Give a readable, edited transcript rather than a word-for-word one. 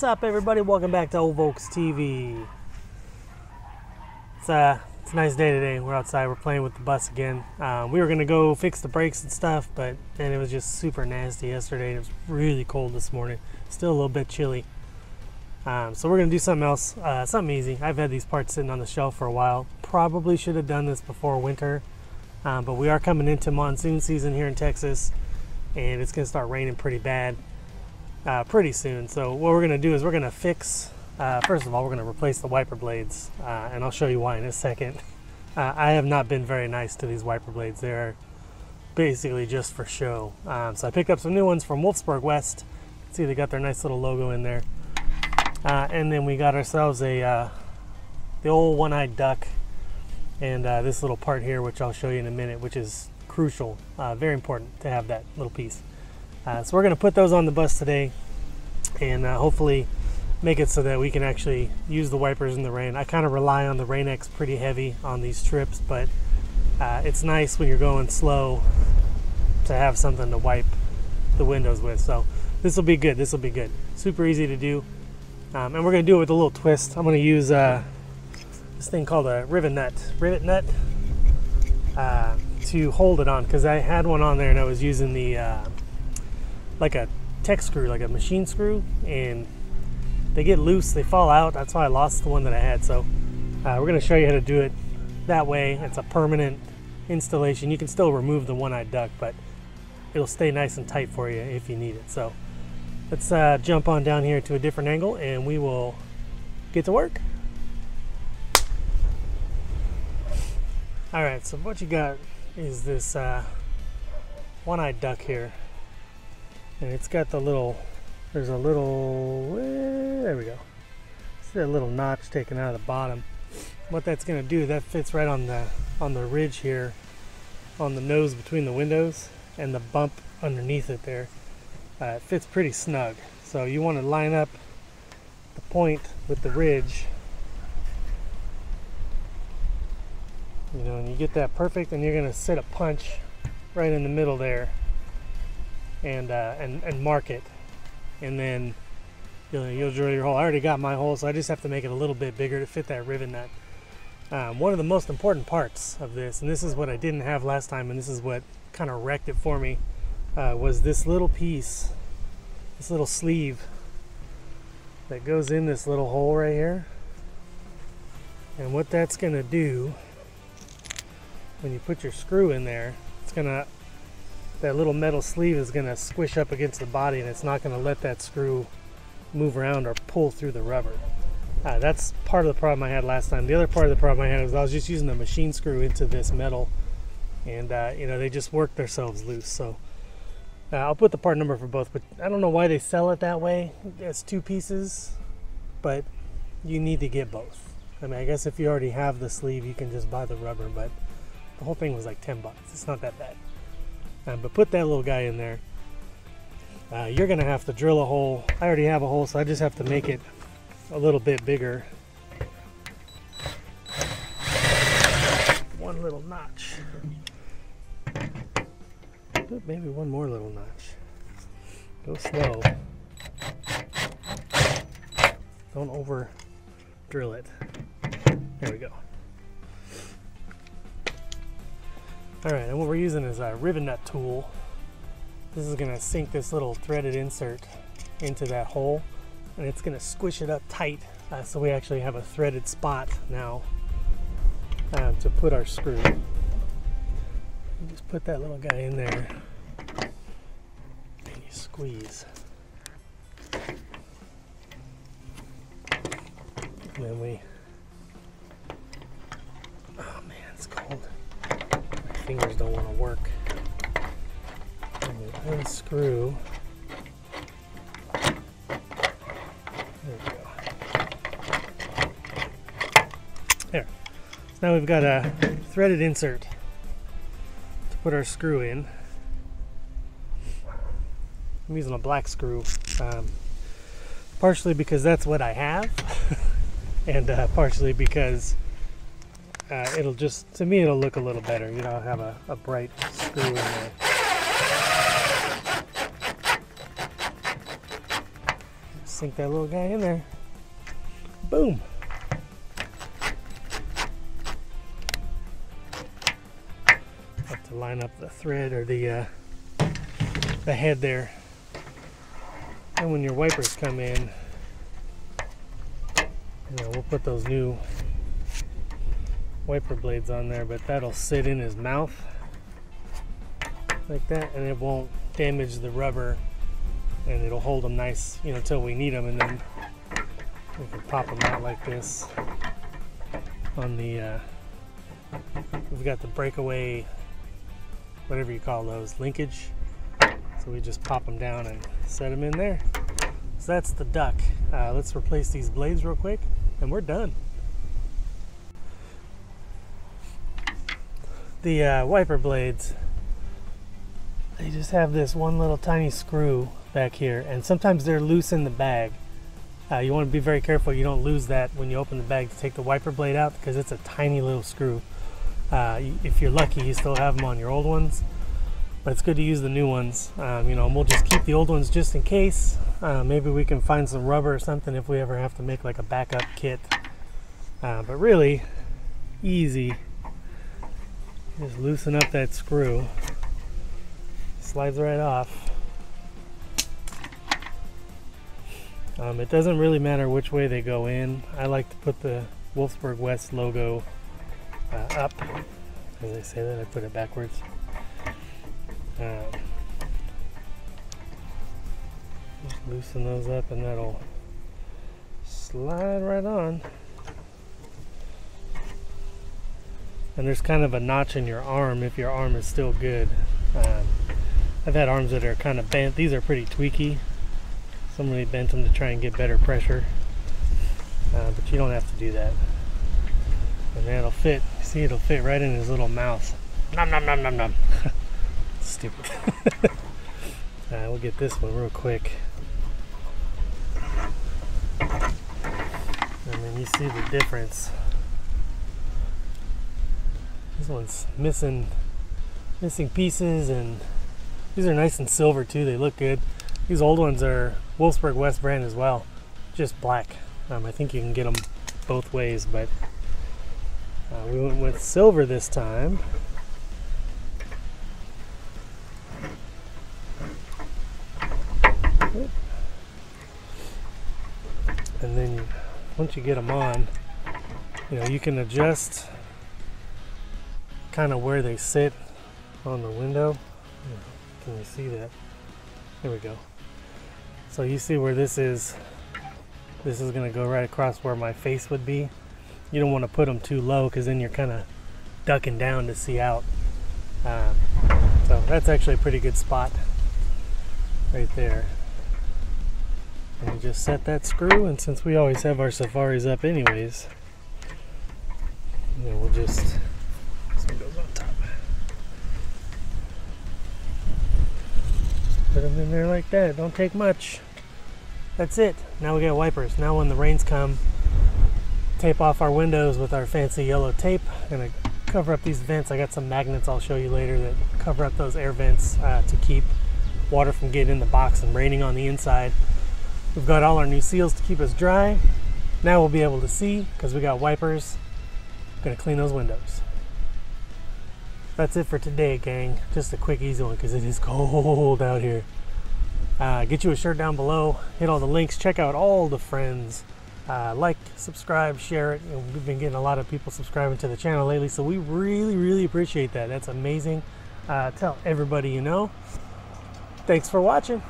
What's up, everybody? Welcome back to Old Volks TV. It's a nice day today. We're outside. We're playing with the bus again. We were gonna go fix the brakes and stuff, but then it was just super nasty yesterday. It was really cold this morning. Still a little bit chilly. So we're gonna do something else, something easy. I've had these parts sitting on the shelf for a while. Probably should have done this before winter, but we are coming into monsoon season here in Texas, and it's gonna start raining pretty bad pretty soon. So what we're gonna do is we're gonna fix, first of all, we're gonna replace the wiper blades, and I'll show you why in a second. I have not been very nice to these wiper blades. They're basically just for show. So I picked up some new ones from Wolfsburg West. See, they got their nice little logo in there. And then we got ourselves the old one-eyed duck, and this little part here, which I'll show you in a minute, which is crucial, very important to have that little piece. So we're going to put those on the bus today, and hopefully make it so that we can actually use the wipers in the rain. I kind of rely on the Rain-X pretty heavy on these trips, but it's nice when you're going slow to have something to wipe the windows with. So this will be good. This will be good. Super easy to do. And we're going to do it with a little twist. I'm going to use this thing called a rivet nut to hold it on, because I had one on there and I was using the like a tech screw, like a machine screw, and they get loose, they fall out. That's why I lost the one that I had. So we're going to show you how to do it that way. It's a permanent installation. You can still remove the one-eyed duck, but it'll stay nice and tight for you if you need it. So let's jump on down here to a different angle and we will get to work. Alright, so what you got is this one-eyed duck here. And it's got the little, there's a little, there we go. See that little notch taken out of the bottom. What that's going to do, that fits right on the ridge here, on the nose between the windows, and the bump underneath it there. It fits pretty snug. So you want to line up the point with the ridge, you know, and you get that perfect, and you're going to set a punch right in the middle there. And mark it, and then you'll drill your hole. I already got my hole, so I just have to make it a little bit bigger to fit that rivet nut. One of the most important parts of this, and this is what I didn't have last time, and this is what kind of wrecked it for me, was this little piece, this little sleeve that goes in this little hole right here. And what that's going to do, when you put your screw in there, it's going to, that little metal sleeve is going to squish up against the body, and it's not going to let that screw move around or pull through the rubber. That's part of the problem I had last time. The other part of the problem I had was I was just using the machine screw into this metal, and you know, they just worked themselves loose. So I'll put the part number for both, but I don't know why they sell it that way. It's two pieces, but you need to get both. I mean, I guess if you already have the sleeve, you can just buy the rubber, but the whole thing was like 10 bucks. It's not that bad. But put that little guy in there. You're going to have to drill a hole. I already have a hole, so I just have to make it a little bit bigger. One little notch. Maybe one more little notch. Go slow. Don't over drill it. There we go. Alright, and what we're using is a rivet nut tool. This is going to sink this little threaded insert into that hole, and it's going to squish it up tight, so we actually have a threaded spot now to put our screw. You just put that little guy in there and you squeeze. And then we, oh man, it's cold. Fingers don't want to work. And we unscrew. There we go. There. So now we've got a threaded insert to put our screw in. I'm using a black screw, partially because that's what I have, and partially because it'll just, to me, it'll look a little better. You know, I'll have a bright screw in there. sink that little guy in there. Boom. Have to line up the thread or the head there. And when your wipers come in, we'll put those new wiper blades on there, but that'll sit in his mouth like that, and it won't damage the rubber, and it'll hold them nice, till we need them, and then we can pop them out like this. On the we've got the breakaway, whatever you call those, linkage. So we just pop them down and set them in there. So that's the duck. Let's replace these blades real quick, and we're done. The wiper blades, they just have this one little tiny screw back here, and sometimes they're loose in the bag. You want to be very careful you don't lose that when you open the bag to take the wiper blade out, because it's a tiny little screw. If you're lucky, you still have them on your old ones, but it's good to use the new ones. And we'll just keep the old ones just in case. Maybe we can find some rubber or something if we ever have to make like a backup kit. But really easy. Just loosen up that screw. Slides right off. It doesn't really matter which way they go in. I like to put the Wolfsburg West logo up. As I say that, I put it backwards. Just loosen those up and that'll slide right on. And there's kind of a notch in your arm if your arm is still good. I've had arms that are kind of bent. These are pretty tweaky. Somebody bent them to try and get better pressure. But you don't have to do that. And that'll fit. See, it'll fit right in his little mouth. Nom nom nom nom nom. Stupid. We'll get this one real quick. And then you see the difference. This one's missing pieces, and these are nice and silver too. They look good. These old ones are Wolfsburg West brand as well, just black. I think you can get them both ways, but we went with silver this time. And then once you get them on, you can adjust kind of where they sit on the window. Can you see that? There we go. So you see where this is going to go right across where my face would be. You don't want to put them too low, because then you're kind of ducking down to see out. So that's actually a pretty good spot right there. And you just set that screw, and since we always have our safaris up anyways, we'll just, this one goes on top. Put them in there like that. Don't take much. That's it. Now we got wipers. Now when the rains come, tape off our windows with our fancy yellow tape. Gonna cover up these vents. I got some magnets I'll show you later that cover up those air vents to keep water from getting in the box and raining on the inside. We've got all our new seals to keep us dry. Now we'll be able to see because we got wipers. Gonna clean those windows. That's it for today, gang. Just a quick, easy one because it is cold out here. Get you a shirt down below. Hit all the links. Check out all the friends. Like, subscribe, share it. We've been getting a lot of people subscribing to the channel lately, so we really appreciate that. That's amazing. Tell everybody you know. Thanks for watching.